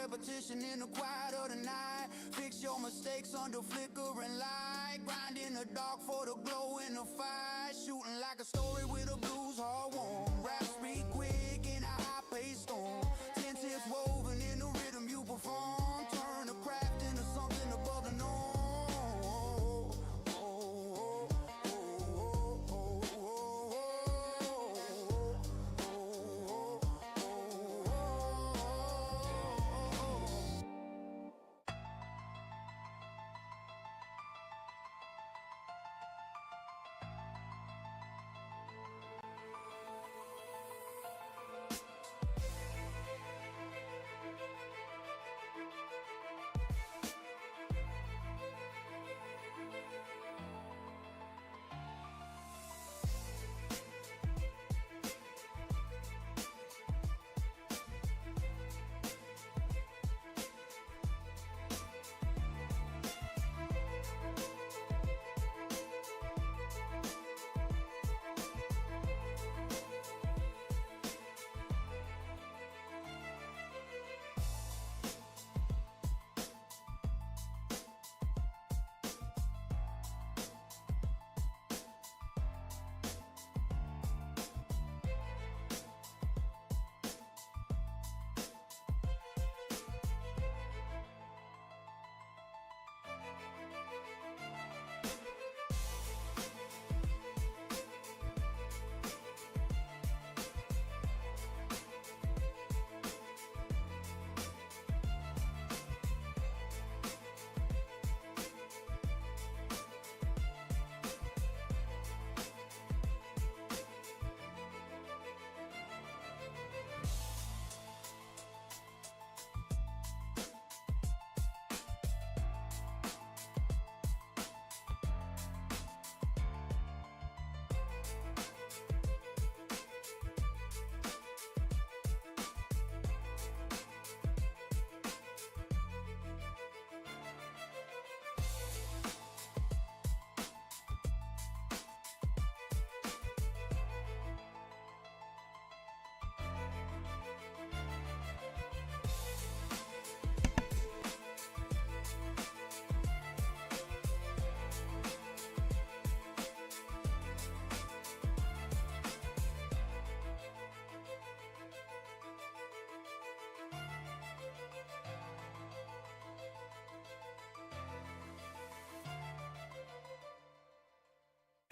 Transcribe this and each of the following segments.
repetition in the quiet of the night. Fix your mistakes under flickering light. Grind in the dark for the glow in the fight. Shooting like a story with a blues heart warm. Rap speak quick in a high-paced storm. 10 tips woven in the rhythm you perform. Turn the craft into something above the norm.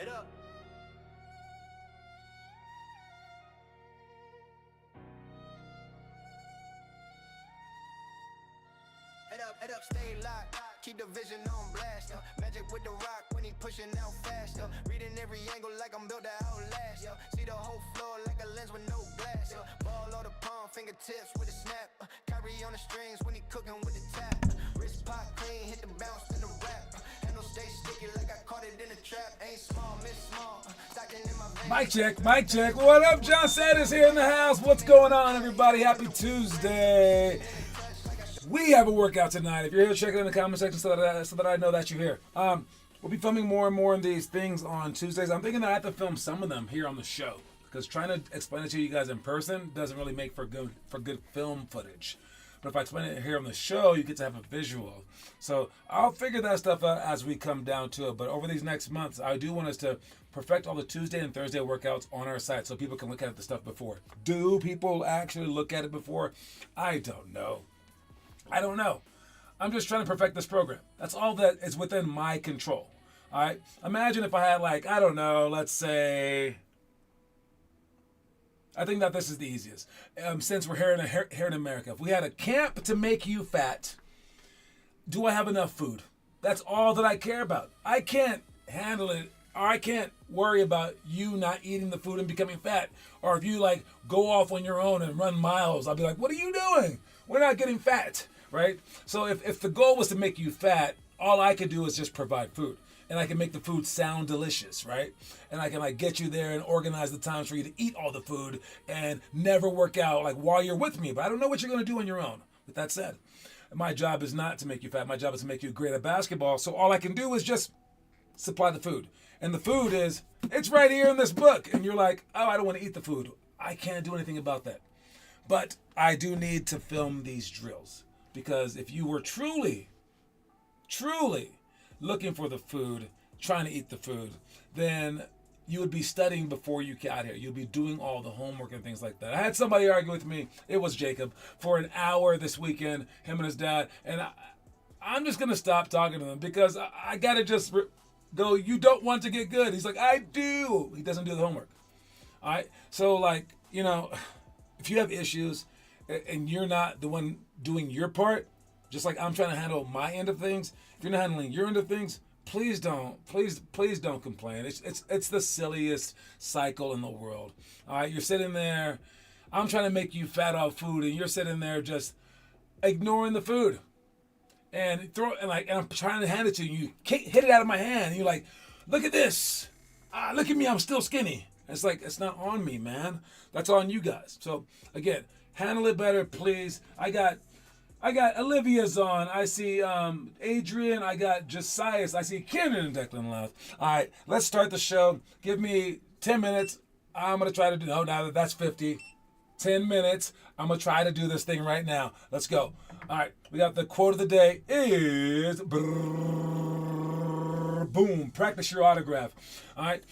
Head up. Head up, stay locked. Keep the vision on blast. Magic with the rock when he pushing out fast. Reading every angle like I'm built to outlast. See the whole floor like a lens with no glass. Ball on the palm, fingertips with a snap. Kyrie on the strings when he cooking with the tap. Wrist pop clean, hit the bounce in the rap. Handle stay sticky like I caught it in a trap. Ain't small, miss small. Stocking in my veins. Mic check. What up, John Sanders here in the house. What's going on, everybody? Happy Tuesday. We have a workout tonight. If you're here, check it in the comment section so that I know that you're here. We'll be filming more and more of these things on Tuesdays. I'm thinking that I have to film some of them here on the show because trying to explain it to you guys in person doesn't really make for good film footage. But if I explain it here on the show, you get to have a visual. So I'll figure that stuff out as we come down to it. But over these next months, I do want us to perfect all the Tuesday and Thursday workouts on our site so people can look at the stuff before. Do people actually look at it before? I don't know. I'm just trying to perfect this program. That's all that is within my control. All right? Imagine if I had let's say, I think that this is the easiest. Since we're here in America, if we had a camp to make you fat, do I have enough food? That's all that I care about. I can't handle it, or I can't worry about you not eating the food and becoming fat. Or if you go off on your own and run miles, I'll be like, what are you doing? We're not getting fat. Right? So if the goal was to make you fat, all I could do is just provide food. And I can make the food sound delicious, right? And I can get you there and organize the times for you to eat all the food and never work out while you're with me. But I don't know what you're going to do on your own. With that said, my job is not to make you fat. My job is to make you great at basketball. So all I can do is just supply the food. And the food it's right here in this book. And you're like, oh, I don't want to eat the food. I can't do anything about that. But I do need to film these drills. Because if you were truly looking for the food, trying to eat the food, then you would be studying before you got here. You'd be doing all the homework and things like that. I had somebody argue with me, it was Jacob, for an hour this weekend, him and his dad, and I'm just going to stop talking to them because I got to just go, you don't want to get good. He's like, I do. He doesn't do the homework. All right? So, like, you know, if you have issues and you're not the one doing your part, just like I'm trying to handle my end of things, if you're not handling your end of things, please don't complain. It's the silliest cycle in the world. All right, you're sitting there. I'm trying to make you fat off food, and you're sitting there just ignoring the food, and I'm trying to hand it to you. You can't hit it out of my hand. And you're like, look at this. Look at me. I'm still skinny. It's like, it's not on me, man. That's on you guys. So again, handle it better, please. I got Olivia's on. I see Adrian. I got Josias. I see Kieran and Declan left. All right, let's start the show. Give me 10 minutes. I'm going to try to do, no, now that's 50. 10 minutes. I'm going to try to do this thing right now. Let's go. All right, we got the quote of the day is, boom, practice your autograph. All right.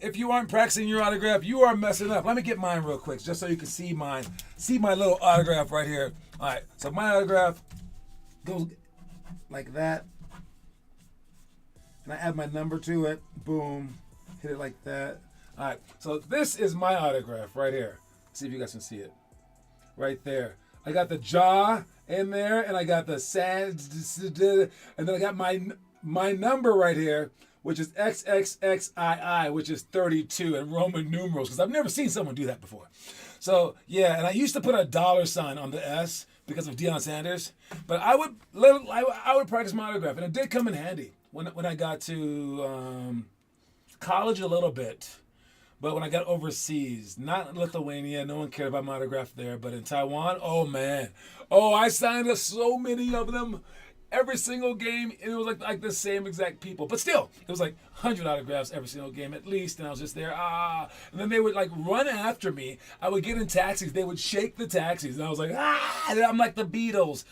If you aren't practicing your autograph, you are messing up. Let me get mine real quick, just so you can see mine. See my little autograph right here. All right, so my autograph goes like that, and I add my number to it. Boom, hit it like that. All right, so this is my autograph right here. See if you guys can see it. Right there. I got the jaw in there, and I got the sand, and then I got my number right here, which is XXXII, which is 32 in Roman numerals, because I've never seen someone do that before. So, yeah, and I used to put a $sign on the S because of Deion Sanders, but I would practice my autograph, and it did come in handy when I got to college a little bit, but when I got overseas, not in Lithuania, no one cared about my autograph there, but in Taiwan, oh, man. Oh, I signed so many of them. Every single game, and it was like the same exact people. But still, it was like 100 autographs every single game at least, and I was just there, And then they would like run after me. I would get in taxis. They would shake the taxis, and I was like, And I'm like the Beatles.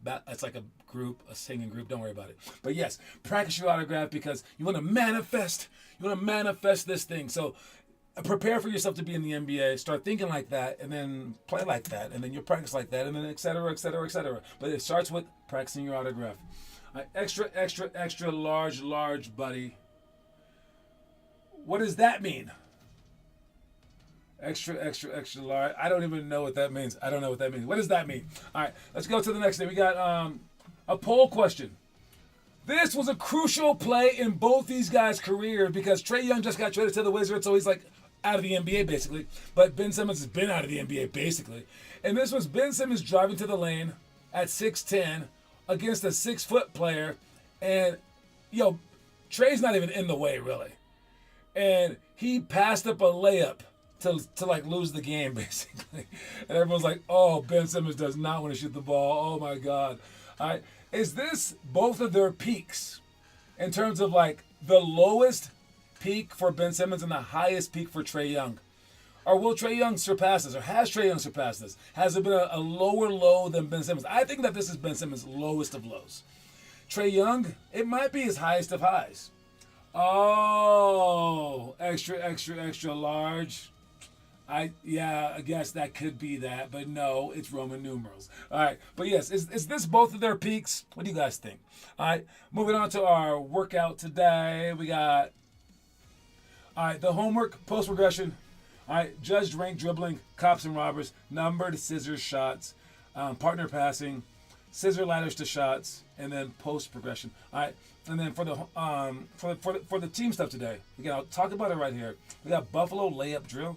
That's like a group, a singing group. Don't worry about it. But yes, practice your autograph because you want to manifest. You want to manifest this thing. So prepare for yourself to be in the NBA. Start thinking like that, and then play like that, and then you'll practice like that, and then et cetera, et cetera, et cetera. But it starts with practicing your autograph. Extra, extra, extra large, buddy. What does that mean? Extra, extra, extra large. I don't even know what that means. I don't know what that means. What does that mean? All right, let's go to the next thing. We got a poll question. This was a crucial play in both these guys' careers because Trae Young just got traded to the Wizards, so he's like out of the NBA basically. But Ben Simmons has been out of the NBA basically. And this was Ben Simmons driving to the lane at 6'10" against a 6-foot player. And, Trae's not even in the way really. And he passed up a layup to like lose the game basically. And everyone's like, oh, Ben Simmons does not want to shoot the ball. Oh my God. All right. Is this both of their peaks in terms of like the lowest peak for Ben Simmons and the highest peak for Trae Young? Or will Trae Young surpass this? Or has Trae Young surpassed this? Has it been a lower low than Ben Simmons? I think that this is Ben Simmons' lowest of lows. Trae Young, it might be his highest of highs. Oh, extra, extra, extra large. I guess that could be that, but no, it's Roman numerals. All right, but yes, is this both of their peaks? What do you guys think? All right, moving on to our workout today. We got, the homework, post progression. All right, judged rank dribbling, cops and robbers, numbered scissors shots, partner passing, scissor ladders to shots, and then post progression. All right, and then for the team stuff today, I'll talk about it right here. We got Buffalo layup drill.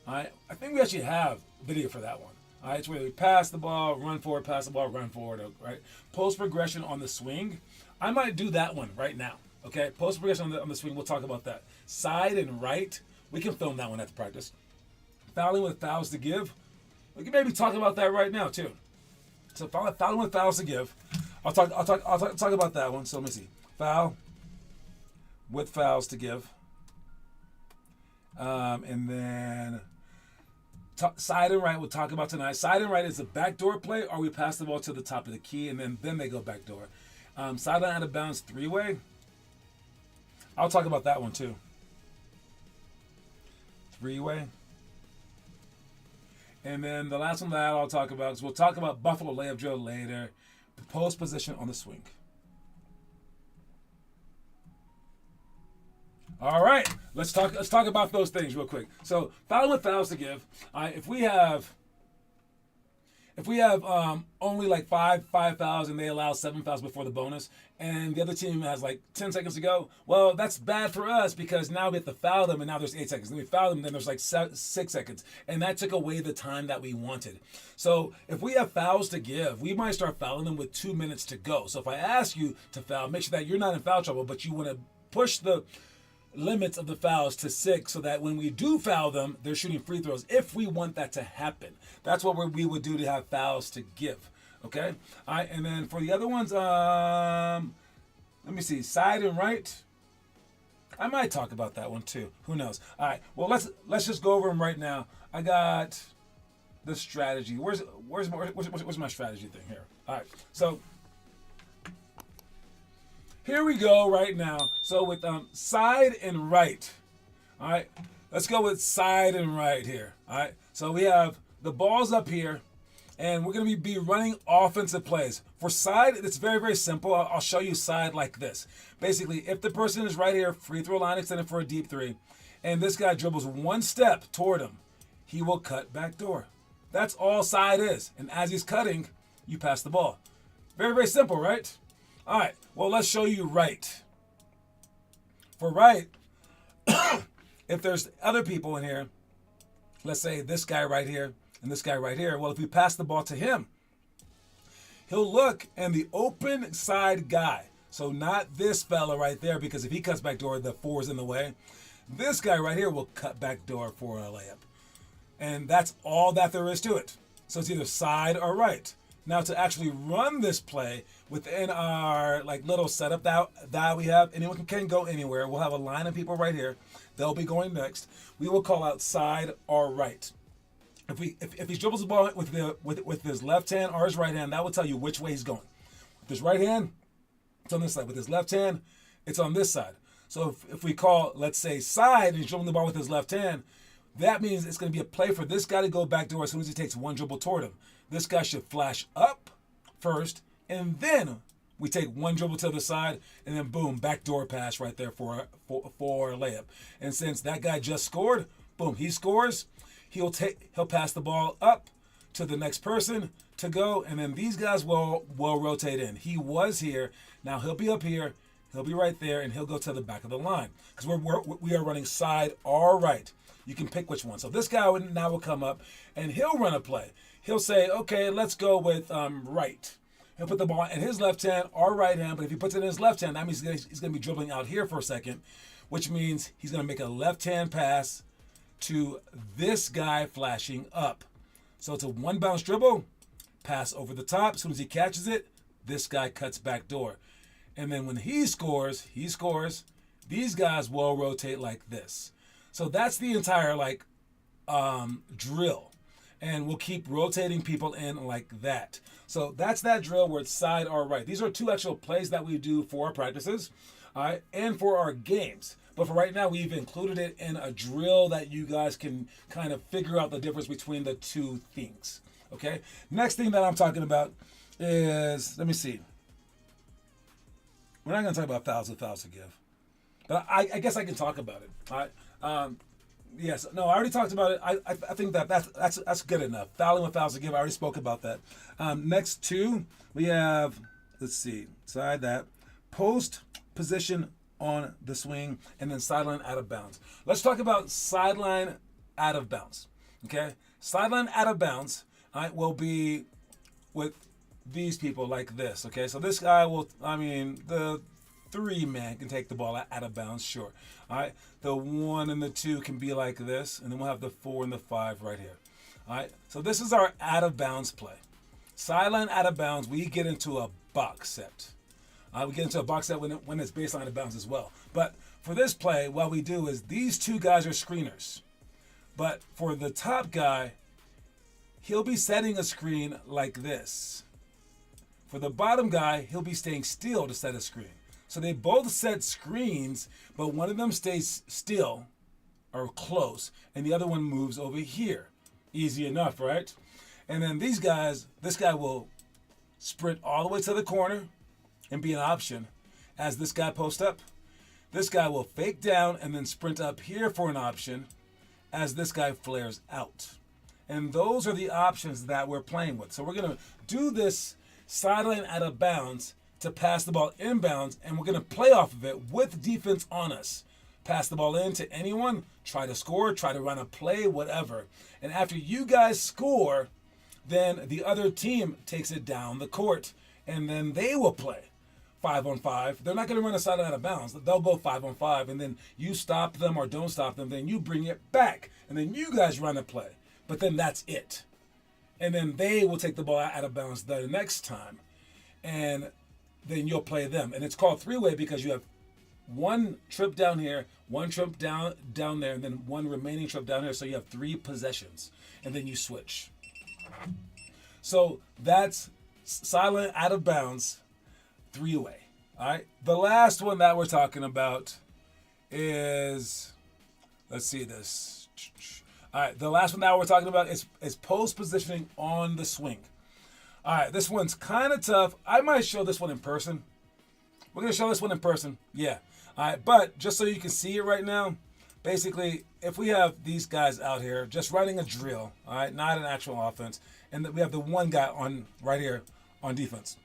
All right, I think we actually have video for that one. All right, it's where we pass the ball, run forward, pass the ball, run forward. Right, post progression on the swing. I might do that one right now. Okay, post progression on the swing. We'll talk about that. Side and right. We can film that one after practice. Fouling with fouls to give. We can maybe talk about that right now too. So fouling with fouls to give. I'll talk about that one. So let me see. Foul with fouls to give. And then Side and right we'll talk about tonight. Side and right is a backdoor play, or we pass the ball to the top of the key, and then they go backdoor. Sideline out of bounds three-way. I'll talk about that one too. Three-way. And then the last one that I'll talk about is we'll talk about Buffalo layup drill later. Post position on the swing. All right, let's talk about those things real quick. So fouling with fouls to give. If we have only like five fouls and they allow 7 fouls before the bonus, and the other team has like 10 seconds to go, well, that's bad for us because now we have to foul them, and now there's 8 seconds. Then we foul them, then there's like 6 seconds, and that took away the time that we wanted. So if we have fouls to give, we might start fouling them with 2 minutes to go. So if I ask you to foul, make sure that you're not in foul trouble, but you want to push the limits of the fouls to 6 so that when we do foul them, they're shooting free throws if we want that to happen. That's what we would do to have fouls to give. Okay? All right, and then for the other ones, let me see, side and right. I might talk about that one too. Who knows? All right, well, let's just go over them right now. I got the strategy. Where's my strategy thing here? All right, so here we go right now. So with side and right. All right, let's go with side and right here. All right, so we have the balls up here, and we're going to be running offensive plays. For side, it's very, very simple. I'll show you side like this. Basically, if the person is right here, free throw line extended for a deep three, and this guy dribbles one step toward him, he will cut back door. That's all side is. And as he's cutting, you pass the ball. Very, very simple, right? All right, well, let's show you right. For right, if there's other people in here, let's say this guy right here and this guy right here, well, if we pass the ball to him, he'll look, and the open side guy, so not this fella right there, because if he cuts back door, the 4's in the way. This guy right here will cut back door for a layup. And that's all that there is to it. So it's either side or right. Now to actually run this play within our like little setup that we have, anyone can go anywhere. We'll have a line of people right here. They'll be going next. We will call out side or right. If he dribbles the ball with his left hand or his right hand, that will tell you which way he's going. With his right hand, it's on this side. With his left hand, it's on this side. So if we call, let's say, side, and he's dribbling the ball with his left hand, that means it's going to be a play for this guy to go back door as soon as he takes one dribble toward him. This guy should flash up first, and then we take one dribble to the side, and then boom, backdoor pass right there for a layup. And since that guy just scored, boom, he scores. He'll pass the ball up to the next person to go, and then these guys will rotate in. He was here, now he'll be up here, he'll be right there, and he'll go to the back of the line because we are running side or right. You can pick which one. So this guy now will come up, and he'll run a play. He'll say, okay, let's go with right. He'll put the ball in his left hand or right hand, but if he puts it in his left hand, that means he's going to be dribbling out here for a second, which means he's going to make a left hand pass to this guy flashing up. So it's a one bounce dribble, pass over the top. As soon as he catches it, this guy cuts back door. And then when he scores, these guys will rotate like this. So that's the entire drill. And we'll keep rotating people in like that. So that's that drill where it's side or right. These are two actual plays that we do for our practices, all right, and for our games. But for right now, we've included it in a drill that you guys can kind of figure out the difference between the two things, okay? Next thing that I'm talking about is, let me see. We're not going to talk about fouls to give. But I guess I can talk about it, all right? Yes, no, I already talked about it. I think that's good enough. Fouling with fouls to give, I already spoke about that. Next two, we have, let's see, side that, post position on the swing, and then sideline out of bounds. Let's talk about sideline out of bounds, okay? Sideline out of bounds, will be with these people like this, okay? So this guy will, the 3-man can take the ball out of bounds, sure. All right, the 1 and the 2 can be like this, and then we'll have the 4 and the 5 right here. All right, so this is our out of bounds play. Sideline out of bounds, we get into a box set. We get into a box set when it's baseline out of bounds as well. But for this play, what we do is these two guys are screeners. But for the top guy, he'll be setting a screen like this. For the bottom guy, he'll be staying still to set a screen. So they both set screens, but one of them stays still or close, and the other one moves over here. Easy enough, right? And then these guys, this guy will sprint all the way to the corner and be an option as this guy posts up. This guy will fake down and then sprint up here for an option as this guy flares out. And those are the options that we're playing with. So we're going to do this sideline out of bounds to pass the ball inbounds, and we're going to play off of it with defense on us. Pass the ball in to anyone, try to score, try to run a play, whatever. And after you guys score, then the other team takes it down the court, and then they will play 5-on-5. They're not going to run a sideline out of bounds. They'll go 5-on-5, and then you stop them or don't stop them. Then you bring it back, and then you guys run a play. But then that's it. And then they will take the ball out of bounds the next time, and then you'll play them. And it's called three-way because you have one trip down here, one trip down there, and then one remaining trip down here. So you have 3 possessions, and then you switch. So that's silent out of bounds, three-way. All right. The last one that we're talking about is, let's see this. All right. The last one that we're talking about is post positioning on the swing. All right. This one's kind of tough. I might show this one in person. We're going to show this one in person. Yeah. All right. But just so you can see it right now, basically, if we have these guys out here just running a drill, all right, not an actual offense, and we have the one guy on right here on defense.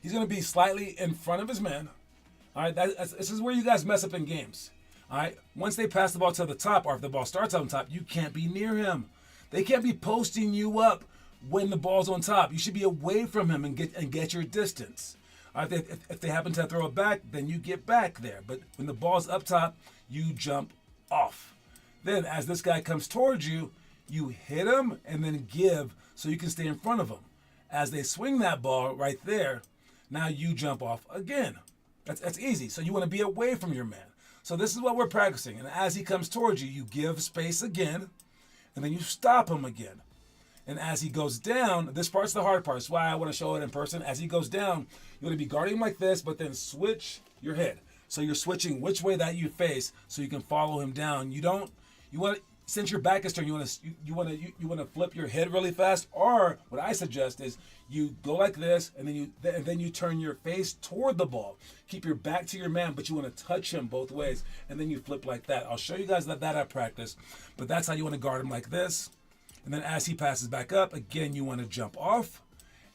He's going to be slightly in front of his man. All right, this is where you guys mess up in games. All right, once they pass the ball to the top, or if the ball starts on top, you can't be near him. They can't be posting you up when the ball's on top. You should be away from him and get your distance. All right, if they happen to throw it back, then you get back there. But when the ball's up top, you jump off. Then as this guy comes towards you, you hit him and then give so you can stay in front of him. As they swing that ball right there, now you jump off again. That's easy. So you want to be away from your man. So this is what we're practicing. And as he comes towards you, you give space again, and then you stop him again. And as he goes down, this part's the hard part. That's why I want to show it in person. As he goes down, you want to be guarding him like this, but then switch your head. So you're switching which way that you face so you can follow him down. Since your back is turned, you want to flip your head really fast. Or what I suggest is you go like this, and then you turn your face toward the ball. Keep your back to your man, but you want to touch him both ways, and then you flip like that. I'll show you guys that at practice, but that's how you want to guard him, like this. And then as he passes back up, again, you want to jump off.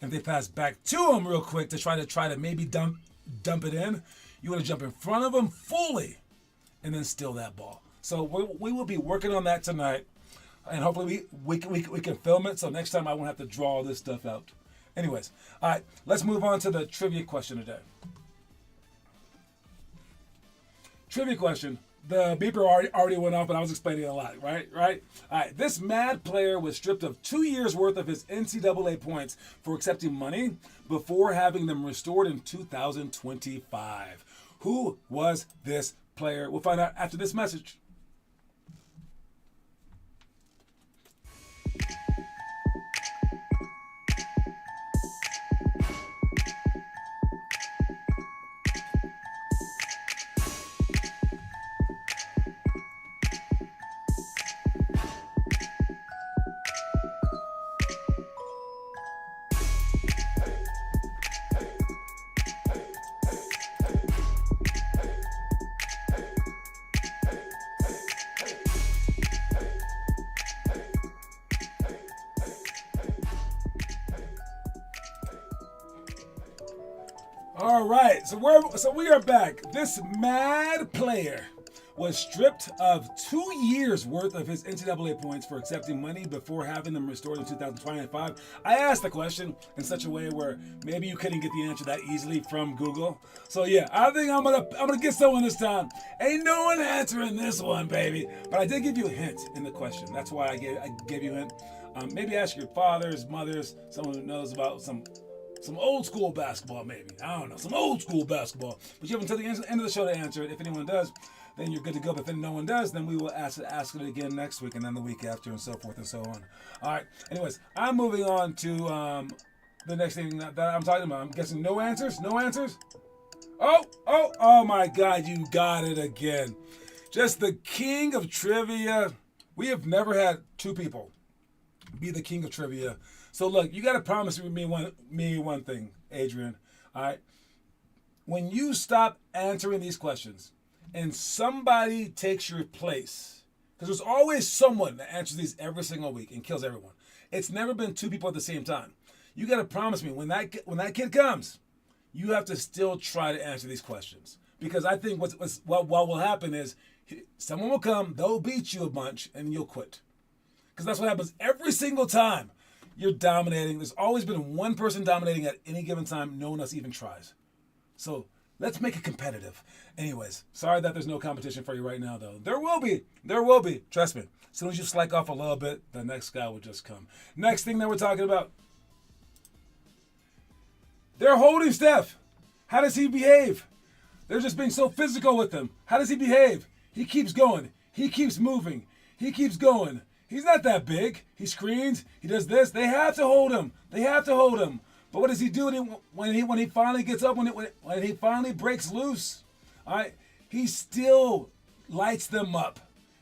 And if they pass back to him real quick to try to maybe dump it in, you want to jump in front of him fully and then steal that ball. So we will be working on that tonight, and hopefully we can film it, so next time I won't have to draw all this stuff out. Anyways, all right, let's move on to the trivia question today. Trivia question. The beeper already went off, but I was explaining a lot, right? All right, this mad player was stripped of 2 years' worth of his NCAA points for accepting money before having them restored in 2025. Who was this player? We'll find out after this message. All right, so we are back. This mad player was stripped of 2 years worth of his NCAA points for accepting money before having them restored in 2025. I asked the question in such a way where maybe you couldn't get the answer that easily from Google. So yeah, I think I'm gonna get someone this time. Ain't no one answering this one, baby. But I did give you a hint in the question. That's why I gave you a hint. Maybe ask your fathers, mothers, someone who knows about some old school basketball, maybe. I don't know, some old school basketball. But you have until the end of the show to answer it. If anyone does, then you're good to go. But then no one does, then we will ask it again next week and then the week after and so forth and so on. All right. Anyways, I'm moving on to the next thing that I'm talking about. I'm guessing no answers? No answers? Oh my God, you got it again. Just the king of trivia. We have never had two people be the king of trivia. So look, you got to promise me one thing, Adrian. All right. When you stop answering these questions and somebody takes your place, because there's always someone that answers these every single week and kills everyone. It's never been two people at the same time. You got to promise me when that kid comes, you have to still try to answer these questions. Because I think what will happen is someone will come, they'll beat you a bunch, and you'll quit. Because that's what happens every single time you're dominating. There's always been one person dominating at any given time. No one else even tries. So let's make it competitive. Anyways, sorry that there's no competition for you right now, though. There will be. There will be. Trust me. As soon as you slack off a little bit, the next guy will just come. Next thing that we're talking about. They're holding Steph. How does he behave? They're just being so physical with him. How does he behave? He keeps going. He keeps moving. He keeps going. He's not that big. He screens. He does this. They have to hold him. They have to hold him. But what does he do when he finally gets up, when he finally breaks loose? All right, he still lights them up.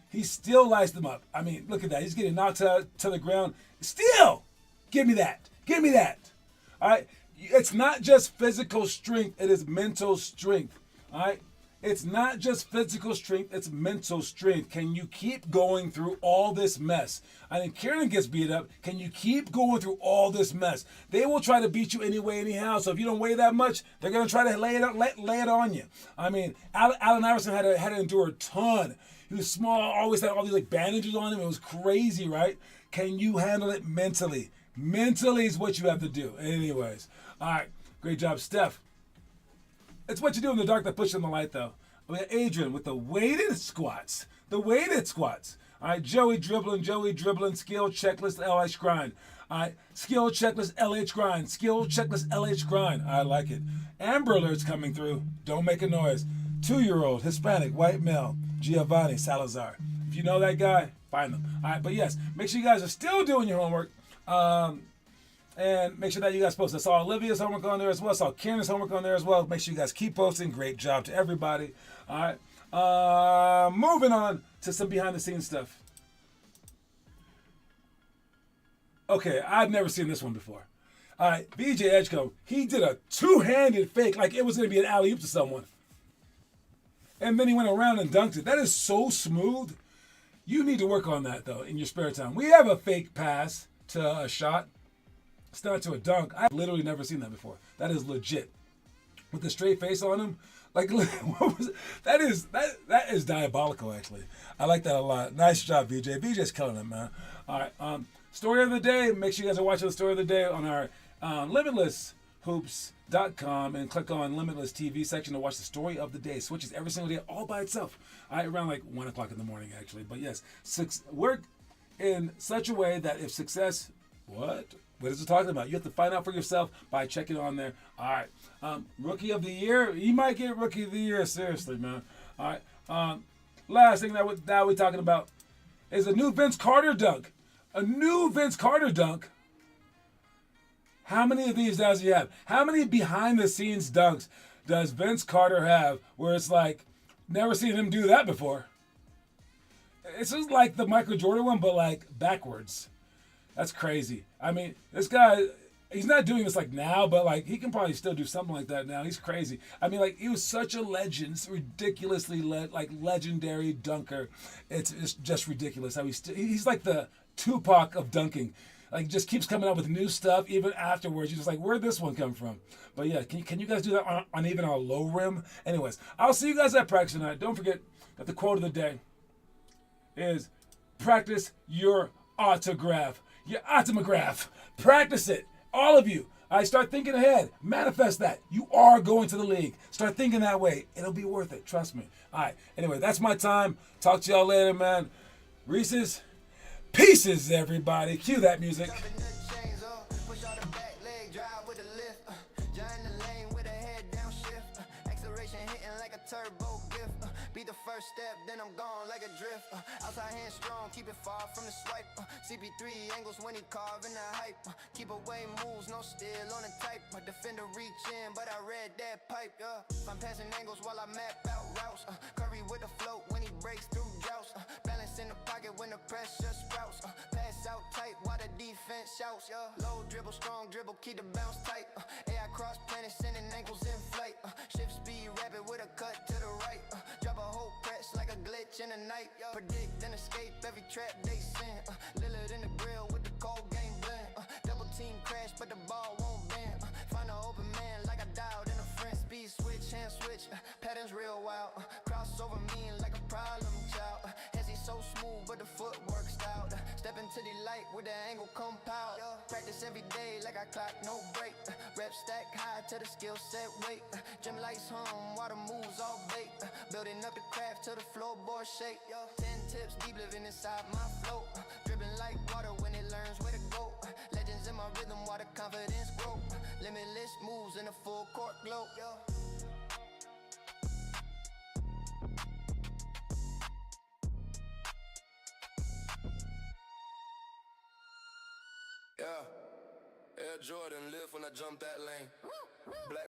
He still lights them up. I mean, look at that. He's getting knocked to the ground. Still, give me that. Give me that. All right, it's not just physical strength. It is mental strength. All right. It's not just physical strength, it's mental strength. Can you keep going through all this mess? I mean, Kieran gets beat up. Can you keep going through all this mess? They will try to beat you anyway, anyhow. So if you don't weigh that much, they're going to try to lay it on you. I mean, Allen Iverson had to endure a ton. He was small, always had all these like bandages on him. It was crazy, right? Can you handle it mentally? Mentally is what you have to do. Anyways, all right, great job, Steph. It's what you do in the dark that pushes in the light, though. We got Adrian with the weighted squats. The weighted squats. All right, Joey dribbling, skill checklist, LH grind. All right, skill checklist, LH grind. Skill checklist, LH grind. I like it. Amber alerts coming through. Don't make a noise. 2-year-old, Hispanic, white male, Giovanni Salazar. If you know that guy, find them. All right, but yes, make sure you guys are still doing your homework. And make sure that you guys post. I saw Olivia's homework on there as well. I saw Karen's homework on there as well. Make sure you guys keep posting. Great job to everybody. All right. Moving on to some behind-the-scenes stuff. Okay, I've never seen this one before. All right, BJ Edgecombe, he did a two-handed fake like it was going to be an alley-oop to someone. And then he went around and dunked it. That is so smooth. You need to work on that, though, in your spare time. We have a fake pass to a shot. It's not to a dunk. I've literally never seen that before. That is legit. With the straight face on him. Like, what was it? That is diabolical, actually. I like that a lot. Nice job, VJ. VJ's killing it, man. All right. Story of the day. Make sure you guys are watching the story of the day on our LimitlessHoops.com and click on Limitless TV section to watch the story of the day. Switches every single day all by itself. All right, around like 1 o'clock in the morning, actually. But yes, work in such a way that if success, what is it talking about? You have to find out for yourself by checking on there. All right. Rookie of the year. You might get Rookie of the Year. Seriously, man. All right. Last thing that we're talking about is a new Vince Carter dunk. A new Vince Carter dunk. How many of these does he have? How many behind-the-scenes dunks does Vince Carter have where it's like, never seen him do that before? It's just like the Michael Jordan one, but like backwards. That's crazy. I mean, this guy, he's not doing this like now, but like he can probably still do something like that now. He's crazy. I mean, like he was such a legend, ridiculously legendary dunker. It's just ridiculous how he's like the Tupac of dunking. Like just keeps coming up with new stuff even afterwards. You're just like, where'd this one come from? But yeah, can you guys do that on even a low rim? Anyways, I'll see you guys at practice tonight. Don't forget that the quote of the day is practice your autograph. Your autograph. Practice it. All of you. I start thinking ahead. Manifest that. You are going to the league. Start thinking that way. It'll be worth it. Trust me. All right. Anyway, that's my time. Talk to y'all later, man. Reese's Pieces, everybody. Cue that music. Turbo gift. Be the first step, then I'm gone like a drift. Outside hand strong, keep it far from the swipe. CP3 angles when he carving the hype. Keep away moves, no steal on the type. My defender reach in, but I read that pipe. I'm passing angles while I map out routes. Curry with the float when he breaks through droughts. Balance in the pocket when the pressure sprouts. Pass out tight while the defense shouts. Low dribble, strong dribble, keep the bounce tight. AI cross planet, sending ankles in flight. Shift speed rapid with a cut to the right. Drop a whole press like a glitch in the night. Predict and escape every trap they send. Lillard in the grill with the cold game blend. Double team crash, but the ball won't bend. Find an open man like I dialed in a friend. Speed switch, hand switch, patterns real wild. Crossover mean like a problem child. Hezzy so smooth, but the footwork styled. Step into the light with the angle compiled. Practice every day like I clock, no break. Rep stack high to the skill set weight. Gym lights hum, water moves all bait. Building up the craft till the floorboard shake. 10 tips deep living inside my float. Dripping like water when it learns where to go. Legends in my rhythm while the confidence grow. Limitless moves in a full court glow. Yeah, Air Jordan lift when I jump that lane. Black